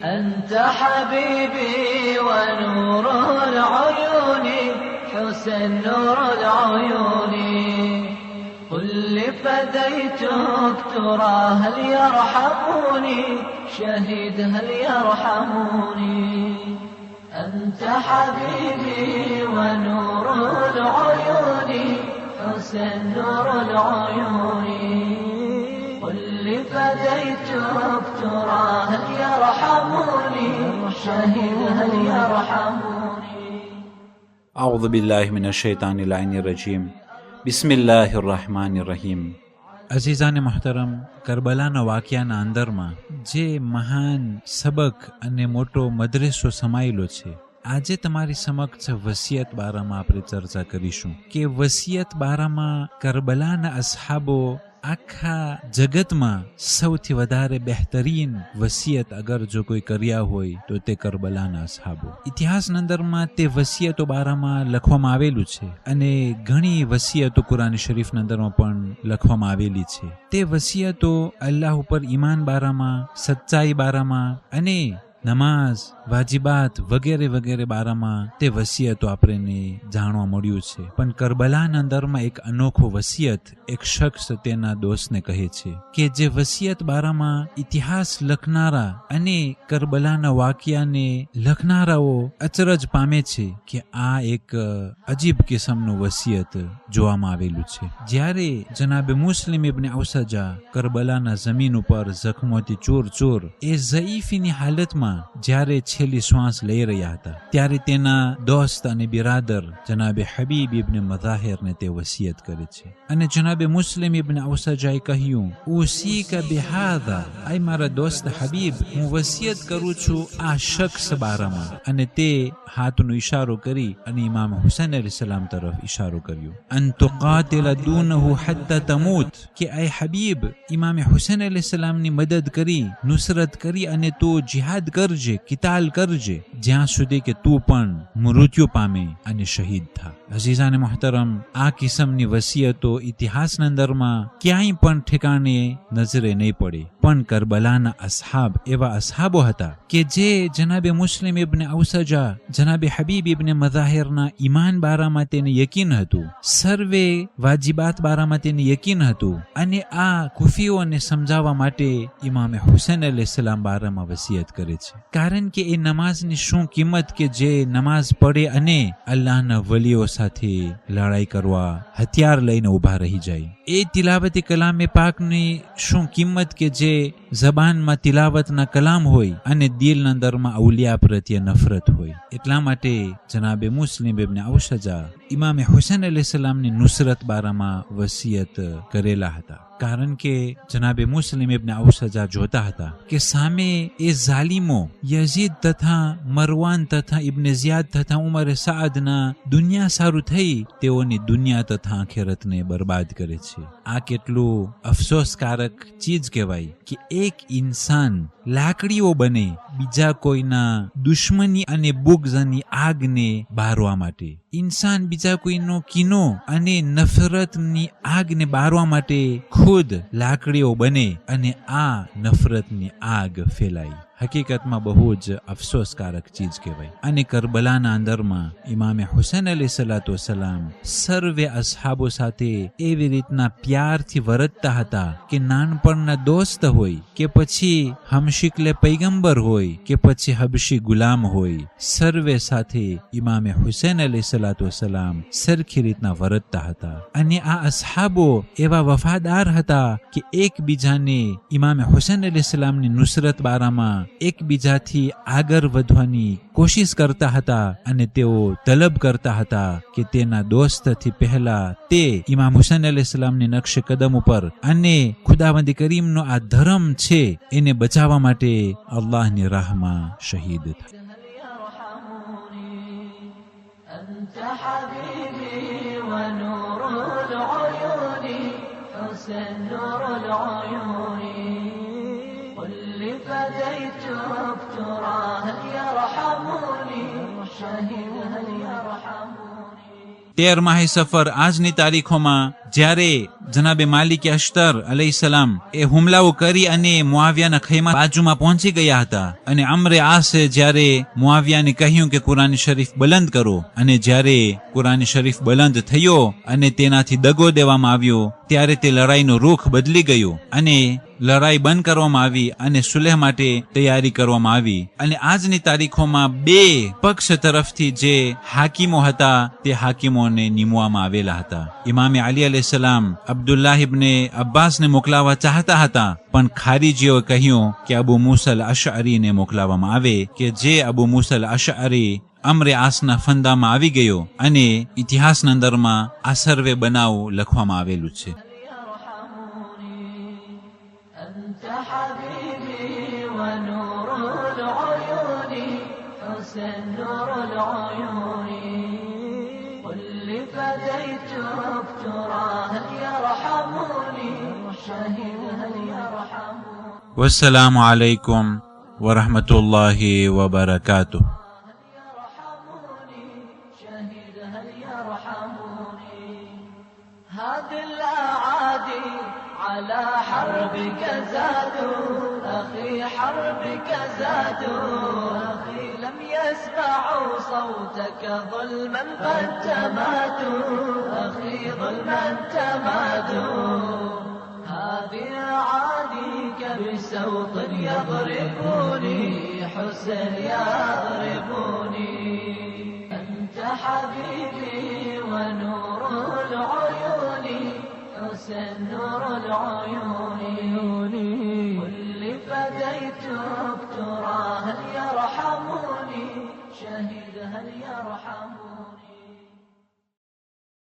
أنت حبيبي ونور العيون حسن نور العيون قل لفديتك ترى هل يرحموني شهيد هل يرحموني أنت حبيبي ونور العيون حسن نور العيون قل لفديتك ترى هل يرحموني شهيد هل يرحموني أعوذ بالله من الشيطان اللعين الرجيم بسم الله الرحمن الرحيم અઝીઝાને મહોતરમ, કરબલાના વાક્યાના અંદરમાં જે મહાન સબક અને મોટો મદરેસો સમાયેલો છે, આજે તમારી સમક્ષ વસિયત બારામાં આપણે ચર્ચા કરીશું કે વસિયત બારામાં કરબલાના અસહાબો આખા જગતમાં સૌથી વધારે બહેતરીન વસિયત અગર જો કોઈ કર્યા હોય તો તે કરબલાના અસહાબો. ઇતિહાસના અંદરમાં તે વસિયતો બારામાં લખવામાં આવેલું છે અને ઘણી વસિયતો કુરાન શરીફના અંદરમાં પણ લખવામાં આવેલી છે. તે વસિયતો અલ્લાહ ઉપર ઈમાન બારામાં, સચ્ચાઈ બારામાં અને નમાઝ, વાજિબાત વગેરે વગેરે બારામાં તે વસિયતો આપણને જાણવા મળ્યું છે. પણ કરબલાના અંદરમાં એક અનોખો વસિયત એક શખ્સ તેના દોસ્તને કહે છે કે જે વસિયત બારામાં ઇતિહાસ લખનારા અને કરબલાના વાક્યાને લખનારાઓ અચરજ પામે છે કે આ એક અજીબ કિસ્મનું વસિયત જોવામાં આવેલું છે. જ્યારે જનાબે મુસ્લિમ ઇબ્ન ઔસજા કરબલાના જમીન ઉપર જખમોથી ચૂર એ ઝઈફીની હાલતમાં જ્યારે છેલ્લી શ્વાસ લઈ રહ્યા હતા, ત્યારે તેના દોસ્ત અને બિરાદર જનાબે હબીબ ઇબ્ન મઝાહિરને તે વસિયત કરે છે. અને જનાબે મુસ્લિમ ઇબ્ન ઔસજાએ કહ્યું, ઉસીકા બિહાદા, આય મારા દોસ્ત હબીબ, હું વસિયત કરું છું આ શખ્સ બારામાં. અને તે હાથનો ઈશારો કરી અને ઇમામ હુસૈન અલૈહિસ્સલામ તરફ ઈશારો કર્યો. અન તુકાતિલ દૂનહુ હત્તા તમૂત, કે આય હબીબ, ઇમામ હુસૈન અલૈહિસ્સલામની મદદ કરી, નુસરત કરી અને તું જિહાદ કરજે, કિતાલ કરજે, જ્યાં સુધી કે તું પણ મૃત્યુ પામે અને શહીદ થા. અઝીઝાને મહોતરમ, આ કિસ્મની વસિયતો ઇતિહાસના અંદરમાં ક્યાંય પણ ઠેકાણે નજરે નહીં પડે. પણ કરબલાના અસહાબ એવા અસહાબો હતા કે જે જનાબે મુસ્લિમ ઇબ્ન ઔસજા, જનાબે હબીબ ઇબ્ન મઝાહિરના ઈમાન બારામાં તેને યકીન હતું, સર્વે વાજિબાત બારામાં તેને યકીન હતું. અને આ કુફીઓને સમજાવવા માટે ઇમામે હુસૈન અલૈહિસ્સલામ બારામાં વસિયત કરે છે. કારણ કે એ નમાઝની શું કિંમત કે જે નમાઝ પડે અને અલ્લાહના વલીઓ સાથે લડાઈ કરવા હથિયાર લઈને ઉભા રહી જાય. એ તિલાવતી કલામે પાકની શું કિંમત કે જે જબાનમાં તિલાવતના કલામ હોય અને દિલના અંદરમાં અવલિયા પ્રત્યે નફરત હોય. એટલા માટે જનાબે મુસ્લિમ ઇબ્ન ઔસજા ઇમામે હુસૈન અલૈહિસ્સલામની નુસરત બારામાં વસિયત કરેલા હતા. કારણ કે જનાબે મુસ્લિમ ઇબ્ન ઔસજા જોતા હતા કે સામે એ ઝાલિમો યઝીદ તથા મરવાન તથા ઇબ્ન ઝિયાદ તથા ઉમર સાદના દુનિયા સારું થઈ તેઓની દુનિયા તથા આખિરતને બરબાદ કરે છે. આ કેટલું અફસોસકારક ચીજ કહેવાય કે એક ઇન્સાન લાકડીઓ બને બીજા કોઈના દુશ્મની અને બુગ્ઝની આગને બારવા માટે. ઇન્સાન બીજા કોઈનો કીનો અને નફરતની આગને બારવા માટે ખુદ લાકડીઓ બને અને આ નફરતની આગ ફેલાય. હકીકતમાં બહુ જ અફસોસકારક ચીજ કહેવાય. અને કરબલાના અંદરમાં ઇમામે હુસૈન અલૈહિસ્સલાતુ વસ્સલામ સર્વે અસહાબો સાથે એવી રીતના પ્યારથી વર્તતા હતા કે નાનપણના દોસ્ત હોય કે પછી હમશિકલે પૈગંબર હોય કે પછી હબશી ગુલામ હોય, સર્વે સાથે ઇમામે હુસૈન અલૈહિસ્સલાતુ વસ્સલામ સરખી રીતના વર્તતા હતા. અને આ અસહાબો એવા વફાદાર હતા કે એકબીજાને ઇમામે હુસૈન અલૈહિસ્સલામની નુસરત બારામાં એકબીજાથી આગળ વધવાની કોશિશ કરતા હતા. અને તેઓ તલબ કરતા હતા કે તેના દોસ્તથી પહેલા તે ઇમામ હુસૈન અલૈહિસ્સલામની નકશે કદમ ઉપર અને ખુદાવંદ કરીમનો આ ધર્મ છે એને બચાવવા માટે અલ્લાહની રાહમાં શહીદ થાય. فديتك ترى هل يرحموني شهيد هل يرحموني. 13 માહે સફર આજની તારીખોમાં જ્યારે જનાબે માલિક અશ્તર અલૈહિસ્સલામ એ હુમલાઓ કરી અને મુઆવિયાના ખૈમા બાજુમાં પહોંચી ગયા હતા. અને અમ્રે આસે જ્યારે મુઆવિયાને કહ્યું કે કુરાન શરીફ બલંદ કરો, અને જ્યારે કુરાન શરીફ બલંદ થયો અને તેનાથી દગો દેવામાં આવ્યો ત્યારે તે લડાઈનો રૂખ બદલી ગયો અને લડાઈ બંધ કરવામાં આવી અને સુલેહ માટે તૈયારી કરવામાં આવી. અને આજની તારીખોમાં બે પક્ષ તરફથી જે હાકીમો હતા તે હાકીમોને નિમવામાં આવેલા હતા. ઇમામે અલી અલૈહિસ્સલામ અબ્દુલ્લાહ ઇબ્ને અબ્બાસને મોકલાવવા ચાહતા હતા, પણ ખારીજીઓએ કહ્યું કે અબુ મૂસા અલ અશઅરીને મોકલાવવામાં આવે, કે જે અબુ મૂસા અલ અશઅરી અમ્રે આસના ફંદામાં આવી ગયો અને ઇતિહાસના અંદરમાં આ સર્વે બનાવ લખવામાં આવેલું છે. વસ્સલામુ અલૈકુમ વરહમતુલ્લાહિ વબરકાતુહ. هذه الأعادي على حربك زادوا أخي حربك زادوا أخي لم يسمعوا صوتك ظلما قد تمادوا أخي ظلما تمادوا. هذه أعاديك بسوط يضربوني حسن يضربوني. أنت حبيبي ونور العيون حسن نور العيون. واللي فديت ترى هل يرحموني شهيد هل يرحموني.